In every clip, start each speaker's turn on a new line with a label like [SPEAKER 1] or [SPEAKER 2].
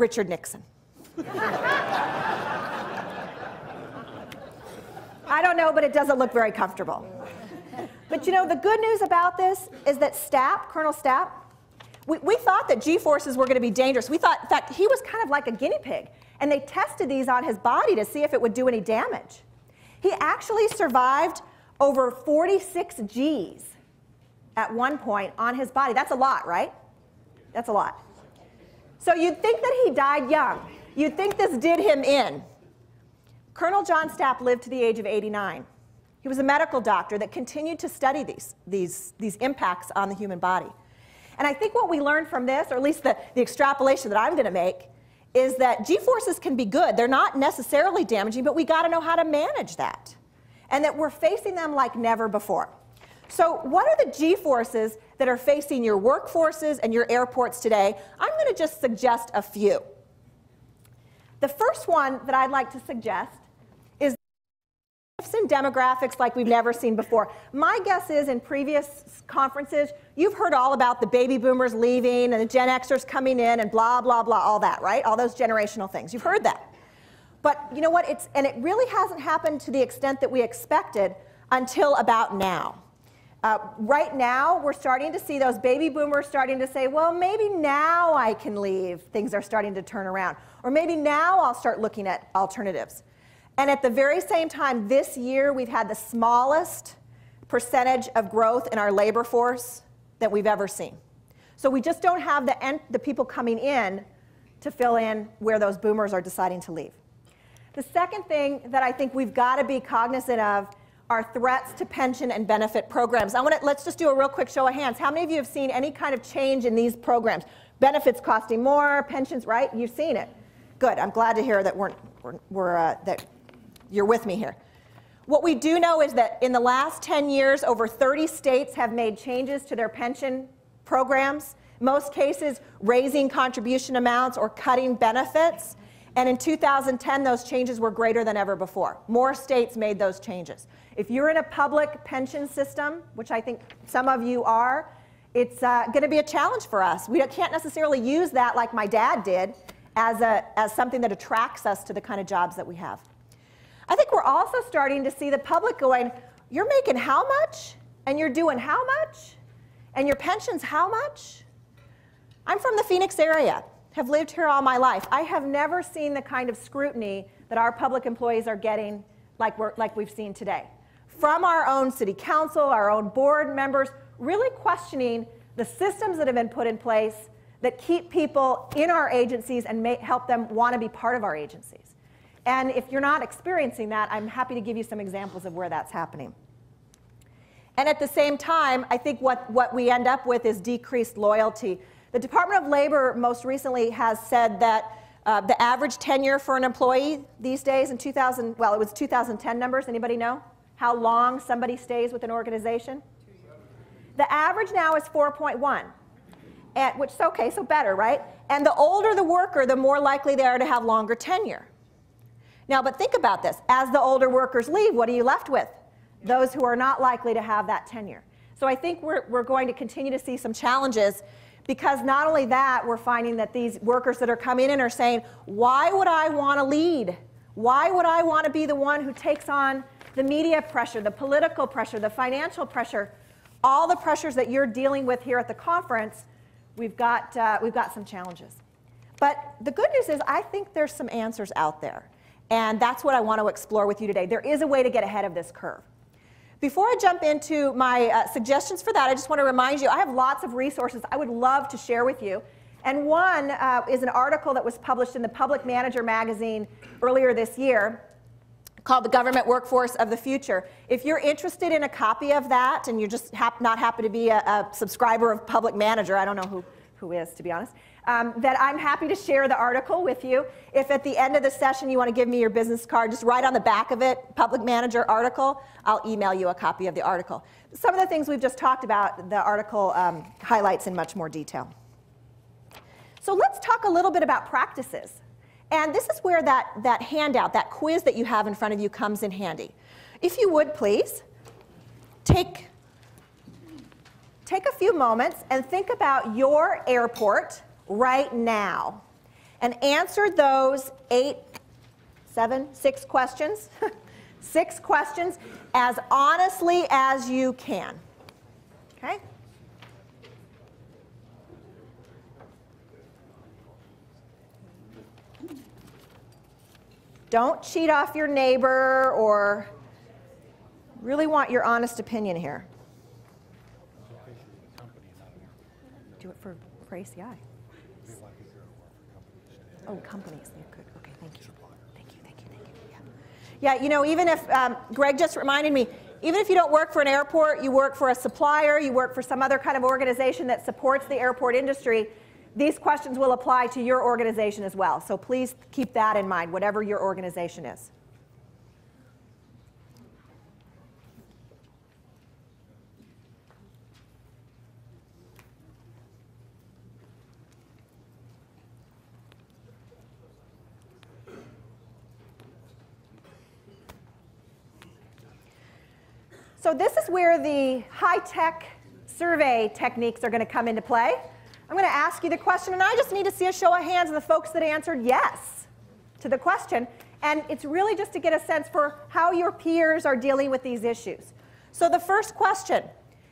[SPEAKER 1] Richard Nixon. I don't know, but it doesn't look very comfortable. But you know, the good news about this is that Stapp, Colonel Stapp, we thought that G-forces were going to be dangerous. We thought, in fact, he was kind of like a guinea pig. And they tested these on his body to see if it would do any damage. He actually survived over 46 Gs at one point on his body. That's a lot, right? That's a lot. So you'd think that he died young. You'd think this did him in. Colonel John Stapp lived to the age of 89. He was a medical doctor that continued to study these impacts on the human body. And I think what we learned from this, or at least the extrapolation that I'm going to make, is that G-forces can be good. They're not necessarily damaging, but we got to know how to manage that. And that we're facing them like never before. So what are the G-forces that are facing your workforces and your airports today? I'm going to just suggest a few. The first one that I'd like to suggest is shifts in demographics like we've never seen before. My guess is in previous conferences, you've heard all about the baby boomers leaving and the Gen Xers coming in and blah, blah, blah, all that, right? All those generational things. You've heard that. But you know what? And it really hasn't happened to the extent that we expected until about now. Right now, we're starting to see those baby boomers starting to say, well, maybe now I can leave. Things are starting to turn around. Or maybe now I'll start looking at alternatives. And at the very same time, this year, we've had the smallest percentage of growth in our labor force that we've ever seen. So we just don't have the people coming in to fill in where those boomers are deciding to leave. The second thing that I think we've got to be cognizant of are threats to pension and benefit programs. Let's just do a real quick show of hands. How many of you have seen any kind of change in these programs? Benefits costing more, pensions, right? You've seen it. Good. I'm glad to hear that that you're with me here. What we do know is that in the last 10 years, over 30 states have made changes to their pension programs, most cases raising contribution amounts or cutting benefits. And in 2010, those changes were greater than ever before. More states made those changes. If you're in a public pension system, which I think some of you are, it's going to be a challenge for us. We can't necessarily use that like my dad did as something that attracts us to the kind of jobs that we have. I think we're also starting to see the public going, you're making how much? And you're doing how much? And your pension's how much? I'm from the Phoenix area. Have lived here all my life. I have never seen the kind of scrutiny that our public employees are getting like we've seen today. From our own city council, our own board members, really questioning the systems that have been put in place that keep people in our agencies and help them want to be part of our agencies. And if you're not experiencing that, I'm happy to give you some examples of where that's happening. And at the same time, I think what we end up with is decreased loyalty. The Department of Labor most recently has said that the average tenure for an employee these days in it was 2010 numbers, anybody know? How long somebody stays with an organization? The average now is 4.1, which is okay, so better, right? And the older the worker, the more likely they are to have longer tenure. Now, but think about this. As the older workers leave, what are you left with? Those who are not likely to have that tenure. So I think we're going to continue to see some challenges, because not only that, we're finding that these workers that are coming in are saying, why would I want to lead? Why would I want to be the one who takes on the media pressure, the political pressure, the financial pressure, all the pressures that you're dealing with here at the conference? We've got some challenges. But the good news is I think there's some answers out there. And that's what I want to explore with you today. There is a way to get ahead of this curve. Before I jump into my suggestions for that, I just want to remind you, I have lots of resources I would love to share with you. And one is an article that was published in the Public Manager magazine earlier this year called The Government Workforce of the Future. If you're interested in a copy of that, and you just not happen to be a subscriber of Public Manager, I don't know who is, to be honest, that I'm happy to share the article with you. If at the end of the session you want to give me your business card, just write on the back of it, Public Manager article. I'll email you a copy of the article. Some of the things we've just talked about, the article highlights in much more detail. So let's talk a little bit about practices. And this is where that handout, that quiz that you have in front of you comes in handy. If you would, please, take a few moments and think about your airport right now. and answer those 6 questions, 6 questions as honestly as you can. Okay? Don't cheat off your neighbor or really want your honest opinion here. Do it for ACI. Oh, companies. Good. Okay, thank you. Thank you. Yeah, you know, even if, Greg just reminded me, even if you don't work for an airport, you work for a supplier, you work for some other kind of organization that supports the airport industry, these questions will apply to your organization as well. So please keep that in mind, whatever your organization is. So this is where the high-tech survey techniques are going to come into play. I'm going to ask you the question, and I just need to see a show of hands of the folks that answered yes to the question. And it's really just to get a sense for how your peers are dealing with these issues. So the first question,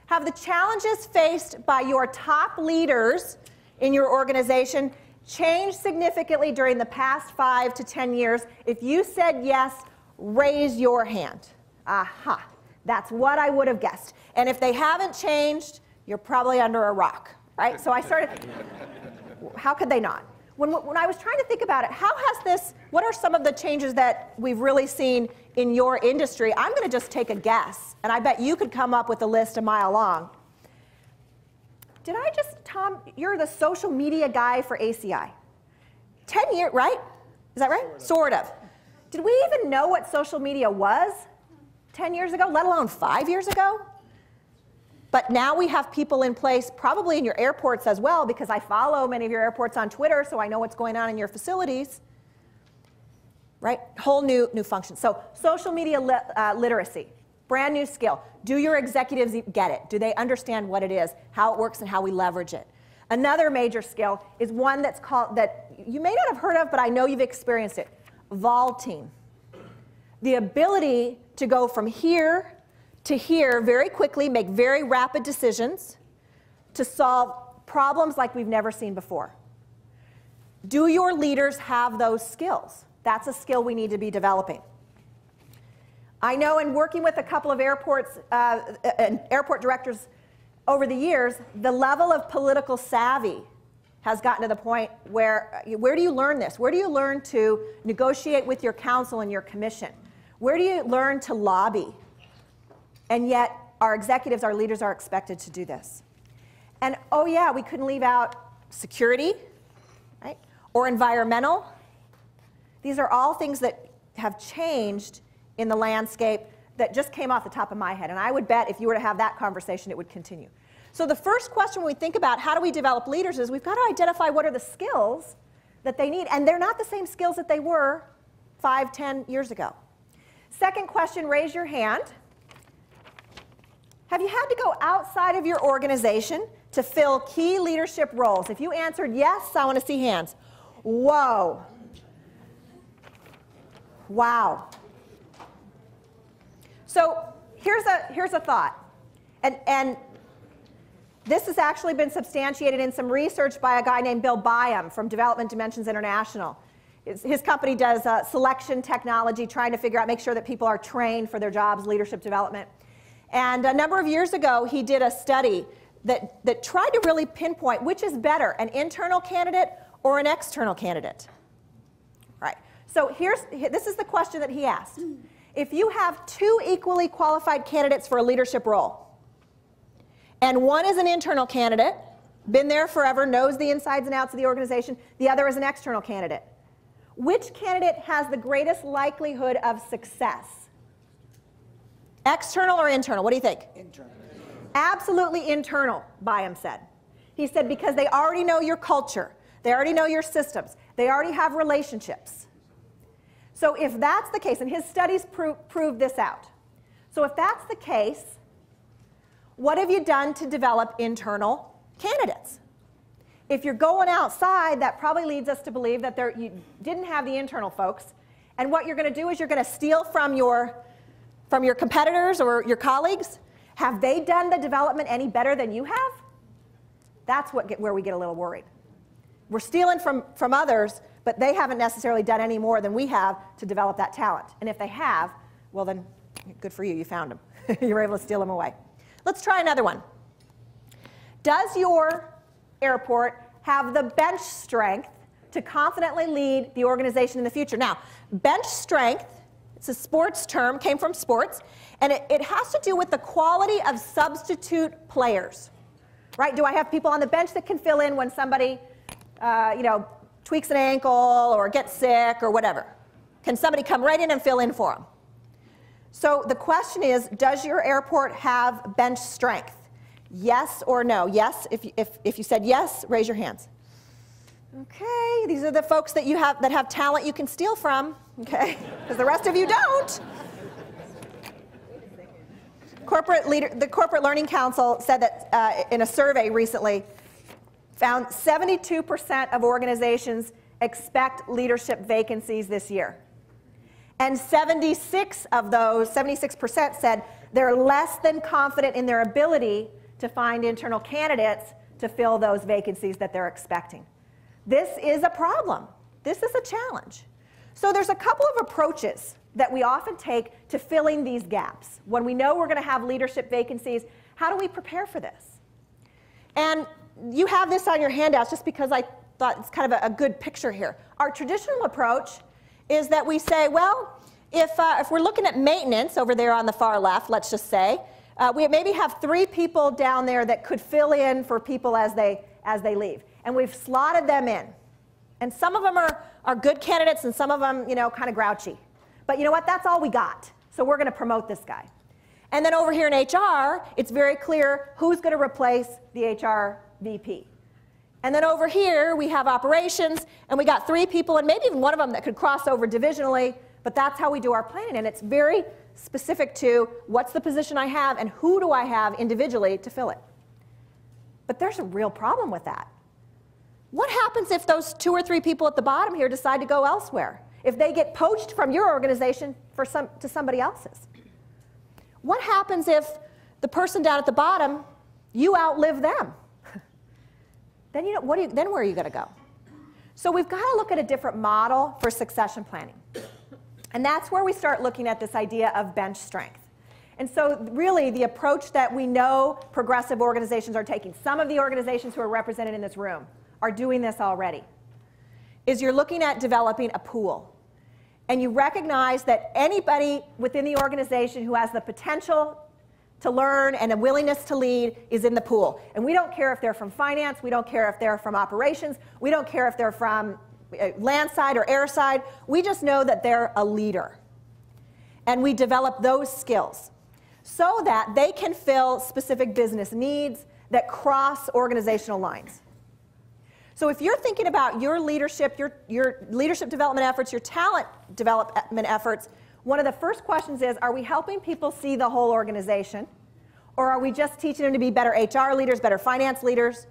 [SPEAKER 1] have the challenges faced by your top leaders in your organization changed significantly during the past 5 to 10 years? If you said yes, raise your hand. Aha. That's what I would have guessed. And if they haven't changed, you're probably under a rock, right? So I started, how could they not? When I was trying to think about it, how has this, what are some of the changes that we've really seen in your industry? I'm going to just take a guess, and I bet you could come up with a list a mile long. Did I just, Tom, you're the social media guy for ACI. 10 years, right? Is that right? Sort of. Did we even know what social media was 10 years ago, let alone 5 years ago? But now we have people in place, probably in your airports as well, because I follow many of your airports on Twitter, so I know what's going on in your facilities. Right? Whole new function. So social media literacy, brand new skill. Do your executives get it? Do they understand what it is, how it works, and how we leverage it? Another major skill is one that's called, that you may not have heard of, but I know you've experienced it, vaulting. The ability to go from here to here very quickly, make very rapid decisions to solve problems like we've never seen before. Do your leaders have those skills? That's a skill we need to be developing. I know in working with a couple of airports and airport directors over the years, the level of political savvy has gotten to the point where do you learn this? Where do you learn to negotiate with your council and your commission? Where do you learn to lobby? And yet, our executives, our leaders are expected to do this. And oh yeah, we couldn't leave out security, right? Or environmental. These are all things that have changed in the landscape that just came off the top of my head. And I would bet if you were to have that conversation, it would continue. So the first question when we think about how do we develop leaders is we've got to identify what are the skills that they need. And they're not the same skills that they were 5, 10 years ago. Second question, raise your hand. Have you had to go outside of your organization to fill key leadership roles? If you answered yes, I want to see hands. Whoa. Wow. So here's a thought. And this has actually been substantiated in some research by a guy named Bill Byam from Development Dimensions International. His company does selection technology, trying to figure out, make sure that people are trained for their jobs, leadership development. And a number of years ago, he did a study that tried to really pinpoint which is better, an internal candidate or an external candidate. Right. So this is the question that he asked. If you have 2 equally qualified candidates for a leadership role, and one is an internal candidate, been there forever, knows the insides and outs of the organization, the other is an external candidate, which candidate has the greatest likelihood of success? External or internal? What do you think? Internal. Absolutely internal, Byam said. He said because they already know your culture. They already know your systems. They already have relationships. So if that's the case, and his studies prove this out. So if that's the case, what have you done to develop internal candidates? If you're going outside, that probably leads us to believe that you didn't have the internal folks. And what you're going to do is you're going to steal from your competitors or your colleagues. Have they done the development any better than you have? That's where we get a little worried. We're stealing from others, but they haven't necessarily done any more than we have to develop that talent. And if they have, well then, good for you, you found them. You were able to steal them away. Let's try another one. Does your airport have the bench strength to confidently lead the organization in the future? Now, bench strength, it's a sports term, came from sports, and it has to do with the quality of substitute players, right? Do I have people on the bench that can fill in when somebody, tweaks an ankle or gets sick or whatever? Can somebody come right in and fill in for them? So the question is, does your airport have bench strength? Yes or no? Yes, if you said yes, raise your hands. Okay, these are the folks that have talent you can steal from, okay? Because the rest of you don't. The Corporate Learning Council said that in a survey recently, found 72% of organizations expect leadership vacancies this year. And 76% said they're less than confident in their ability to find internal candidates to fill those vacancies that they're expecting. This is a problem. This is a challenge. So there's a couple of approaches that we often take to filling these gaps. When we know we're going to have leadership vacancies, how do we prepare for this? And you have this on your handouts just because I thought it's kind of a good picture here. Our traditional approach is that we say, well, if we're looking at maintenance over there on the far left, let's just say, we maybe have 3 people down there that could fill in for people as they leave. And we've slotted them in. And some of them are good candidates and some of them, kind of grouchy. But you know what? That's all we got. So we're going to promote this guy. And then over here in HR, it's very clear who's going to replace the HR VP. And then over here, we have operations, and we got 3 people, and maybe even one of them that could cross over divisionally, but that's how we do our planning. And it's very specific to what's the position I have and who do I have individually to fill it. But there's a real problem with that. What happens if those 2 or 3 people at the bottom here decide to go elsewhere? If they get poached from your organization to somebody else's? What happens if the person down at the bottom, you outlive them? Then where are you going to go? So we've got to look at a different model for succession planning. And that's where we start looking at this idea of bench strength. And so really the approach that we know progressive organizations are taking, some of the organizations who are represented in this room are doing this already, is you're looking at developing a pool. And you recognize that anybody within the organization who has the potential to learn and a willingness to lead is in the pool. And we don't care if they're from finance, we don't care if they're from operations, we don't care if they're from landside or airside, we just know that they're a leader. And we develop those skills so that they can fill specific business needs that cross organizational lines. So if you're thinking about your leadership development efforts, your talent development efforts, one of the first questions is, are we helping people see the whole organization? Or are we just teaching them to be better HR leaders, better finance leaders?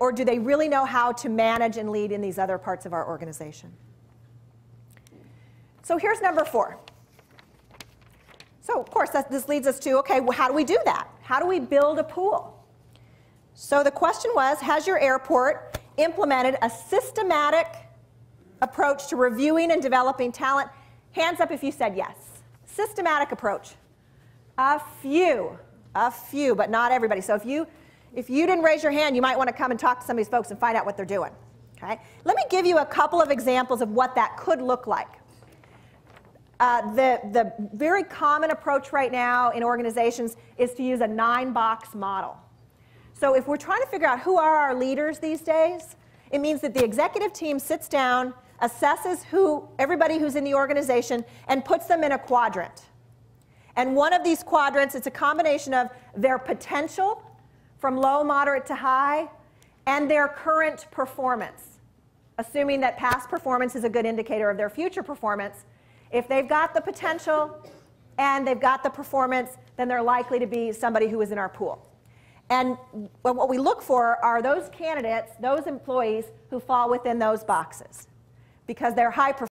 [SPEAKER 1] Or do they really know how to manage and lead in these other parts of our organization? So here's number 4. So of course, this leads us to, okay, well, how do we do that? How do we build a pool? So the question was, has your airport implemented a systematic approach to reviewing and developing talent? Hands up if you said yes. Systematic approach. A few, but not everybody. So if you didn't raise your hand, you might want to come and talk to some of these folks and find out what they're doing. Okay? Let me give you a couple of examples of what that could look like. The very common approach right now in organizations is to use a 9-box model. So if we're trying to figure out who are our leaders these days, it means that the executive team sits down, assesses everybody who's in the organization, and puts them in a quadrant. And one of these quadrants, it's a combination of their potential from low, moderate to high, and their current performance, assuming that past performance is a good indicator of their future performance. If they've got the potential and they've got the performance, then they're likely to be somebody who is in our pool. And what we look for are those candidates, those employees who fall within those boxes, because they're high performers.